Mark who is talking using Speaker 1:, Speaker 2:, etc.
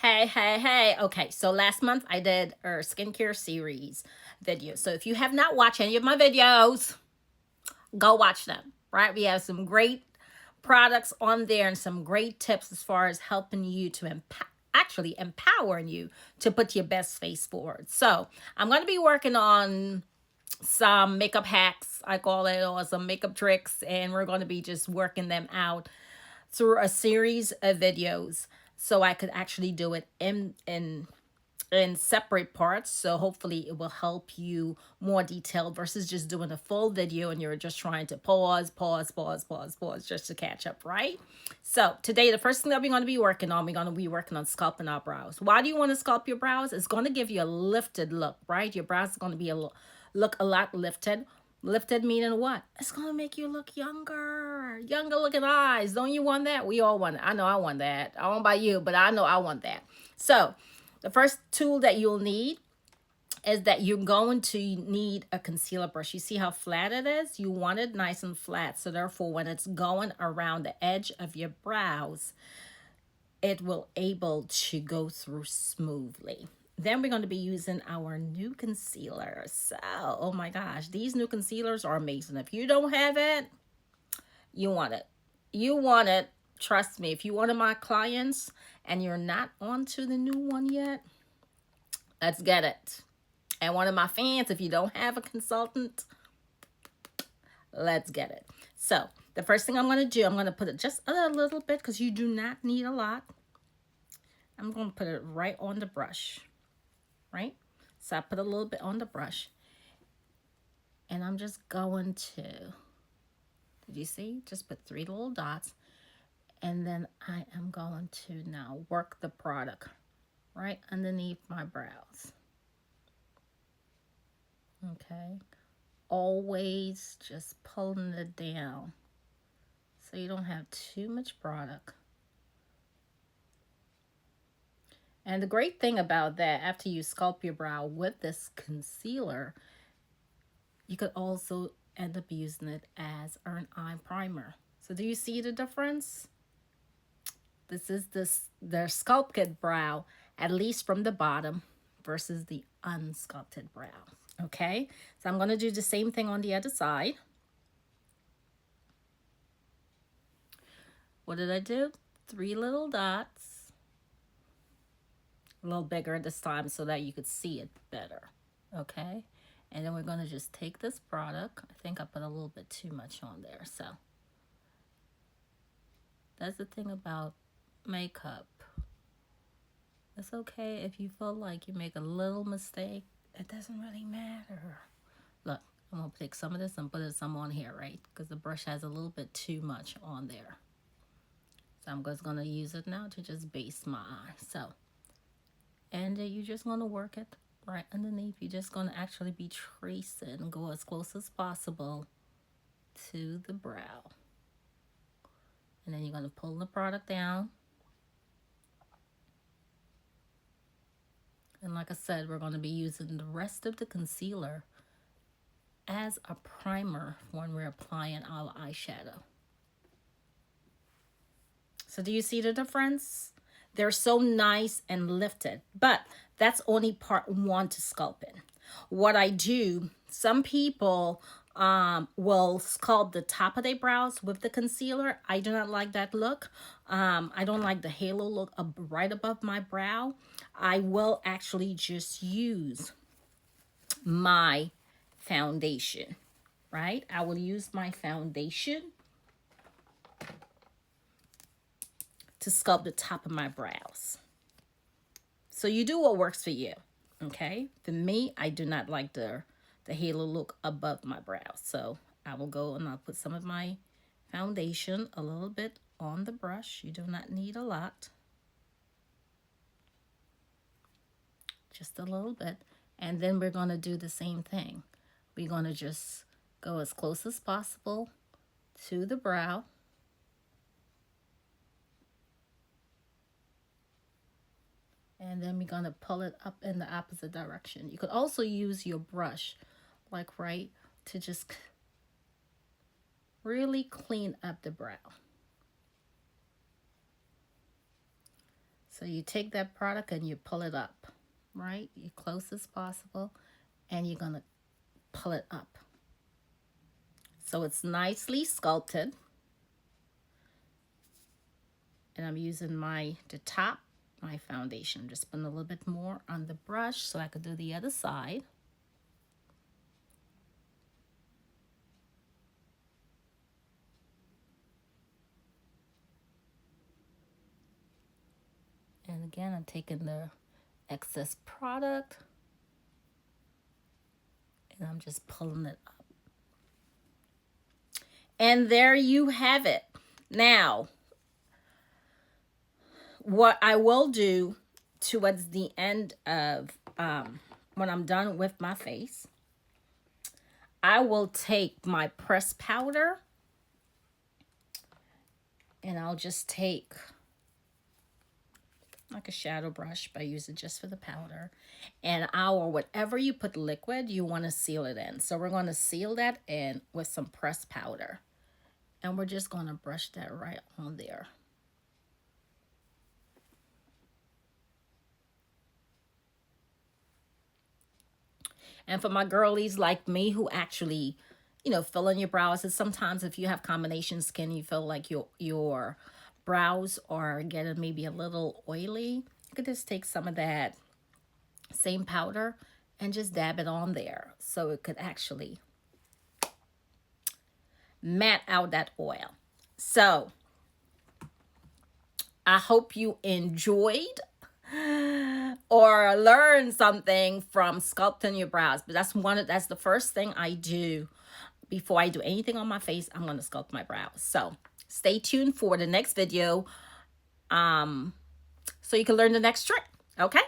Speaker 1: Hey. Okay, so last month I did a skincare series video. So if you have not watched any of my videos, go watch them, right? We have some great products on there and some great tips as far as helping you to actually empowering you to put your best face forward. So I'm going to be working on some makeup hacks, I call it, or some makeup tricks, and we're going to be just working them out through a series of videos so I could actually do it in separate parts. So hopefully it will help you more detailed versus just doing a full video and you're just trying to pause just to catch up, right? So today, the first thing that we're going to be working on, we're going to be working on sculpting our brows. Why do you want to sculpt your brows? It's going to give you a lifted look, right? Your brows are going to be look a lot lifted. Lifted meaning what? It's going to make you look younger. Younger looking eyes. Don't you want that? We all want it. I know I want that. I don't know about you, but I know I want that. So the first tool that you'll need is that you're going to need a concealer brush. You see how flat it is? You want it nice and flat. So therefore, when it's going around the edge of your brows, it will able to go through smoothly. Then we're going to be using our new concealer. So, oh my gosh, these new concealers are amazing. If you don't have it, you want it. You want it. Trust me, if you're one of my clients and you're not onto the new one yet, let's get it. And one of my fans, if you don't have a consultant, let's get it. So the first thing I'm going to do, I'm going to put it just a little bit because you do not need a lot. I'm going to put it right on the brush, right? So I put a little bit on the brush. And I'm just going to, did you see? Just put 3 little dots. And then I am going to now work the product right underneath my brows. Okay. Always just pulling it down so you don't have too much product. And the great thing about that, after you sculpt your brow with this concealer, you could also end up using it as an eye primer. So do you see the difference? This is their sculpted brow, at least from the bottom, versus the unsculpted brow. Okay, so I'm going to do the same thing on the other side. What did I do? 3 little dots. A little bigger this time so that you could see it better. Okay, and then we're going to just take this product. I think I put a little bit too much on there. So that's the thing about makeup. It's okay if you feel like you make a little mistake. It doesn't really matter. Look, I'm going to take some of this and put some on here, right? Because the brush has a little bit too much on there. So I'm just going to use it now to just base my eye. So, and you're just going to work it right underneath. You're just going to actually be tracing and go as close as possible to the brow. And then you're going to pull the product down. And like I said, we're going to be using the rest of the concealer as a primer when we're applying our eyeshadow. So do you see the difference? They're so nice and lifted, but that's only part 1 to sculpting. What I do, some people will sculpt the top of their brows with the concealer. I do not like that look. I don't like the halo look right above my brow. I will actually just use my foundation, right? I will use my foundation to sculpt the top of my brows. So you do what works for you, okay? For me, I do not like the halo look above my brows. So I will go and I'll put some of my foundation a little bit on the brush. You do not need a lot. Just a little bit. And then we're going to do the same thing. We're going to just go as close as possible to the brow. And then we're going to pull it up in the opposite direction. You could also use your brush, like right, to just really clean up the brow. So you take that product and you pull it up, right? You close as possible, and you're going to pull it up. So it's nicely sculpted. And I'm using to top my foundation. Just putting a little bit more on the brush so I could do the other side. And again, I'm taking the excess product and I'm just pulling it up. And there you have it. Now, what I will do towards the end of when I'm done with my face, I will take my pressed powder and I'll just take like a shadow brush, but I use it just for the powder. And whatever you put liquid, you want to seal it in. So we're going to seal that in with some pressed powder. And we're just going to brush that right on there. And for my girlies like me who actually, fill in your brows, and sometimes if you have combination skin, you feel like your brows are getting maybe a little oily, you could just take some of that same powder and just dab it on there so it could actually matte out that oil. So I hope you enjoyed or learned something from sculpting your brows. But that's the first thing I do before I do anything on my face. I'm going to sculpt my brows. So stay tuned for the next video so you can learn the next trick. Okay?